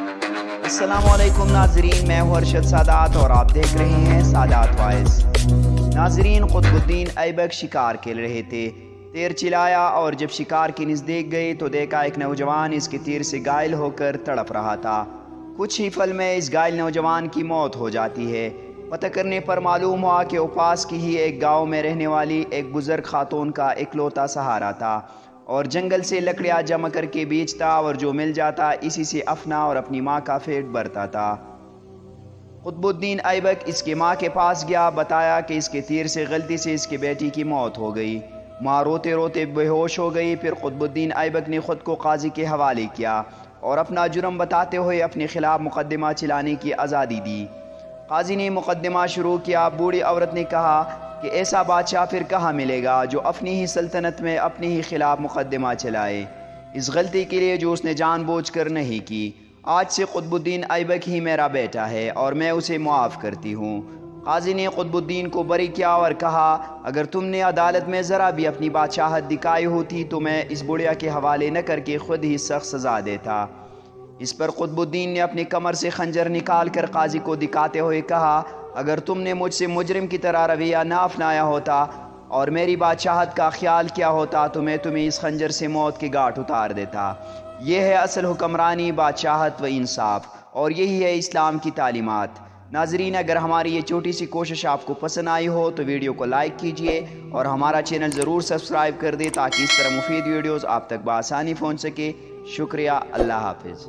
अस्सलामुअलैकुम नाजरीन, मैं हूं अरशद सादात और आप देख रहे हैं सादात वॉइस। नाजरीन, कुतुबुद्दीन ऐबक शिकार खेल रहे थे। तीर चिल्लाया और जब शिकार के नज़दीक गए तो देखा एक नौजवान इसके तीर से घायल होकर तड़प रहा था। कुछ ही पल में इस घायल नौजवान की मौत हो जाती है। पता करने पर मालूम हुआ कि वो पास की ही एक गांव में रहने वाली एक बुजुर्ग खातून का इकलौता सहारा था और जंगल से लकड़ियाँ जमा करके बेचता और जो मिल जाता इसी से अपना और अपनी माँ का पेट भरता था। कुतुबुद्दीन ऐबक इसके माँ के पास गया, बताया कि इसके तीर से गलती से इसके बेटी की मौत हो गई। माँ रोते रोते बेहोश हो गई। फिर कुतुबुद्दीन ऐबक ने खुद को काजी के हवाले किया और अपना जुर्म बताते हुए अपने खिलाफ मुकदमा चलाने की आज़ादी दी। काजी ने मुकदमा शुरू किया। बूढ़ी औरत ने कहा कि ऐसा बादशाह फिर कहाँ मिलेगा जो अपनी ही सल्तनत में अपने ही खिलाफ मुकदमा चलाए, इस गलती के लिए जो उसने जानबूझकर नहीं की। आज से कुतुबुद्दीन ऐबक ही मेरा बेटा है और मैं उसे मुआफ़ करती हूँ। काजी ने कुतुबुद्दीन को बरी किया और कहा, अगर तुमने अदालत में ज़रा भी अपनी बादशाहत दिखाई होती तो मैं इस बुढ़िया के हवाले न करके खुद ही सख्त सज़ा देता। इस पर कुतुबुद्दीन ने अपनी कमर से खंजर निकाल कर काजी को दिखाते हुए कहा, अगर तुमने मुझसे मुजरिम की तरह रवैया ना अपनाया होता और मेरी बादशाहत का ख्याल किया होता तो मैं तुम्हें इस खंजर से मौत की घाट उतार देता। यह है असल हुक्मरानी, बादशाहत व इंसाफ, और यही है इस्लाम की तालीमात। नाजरीन, अगर हमारी ये छोटी सी कोशिश आपको पसंद आई हो तो वीडियो को लाइक कीजिए और हमारा चैनल ज़रूर सब्सक्राइब कर दें ताकि इस तरह मुफीद वीडियोज़ आप तक बआसानी पहुँच सके। शुक्रिया। अल्लाह हाफिज़।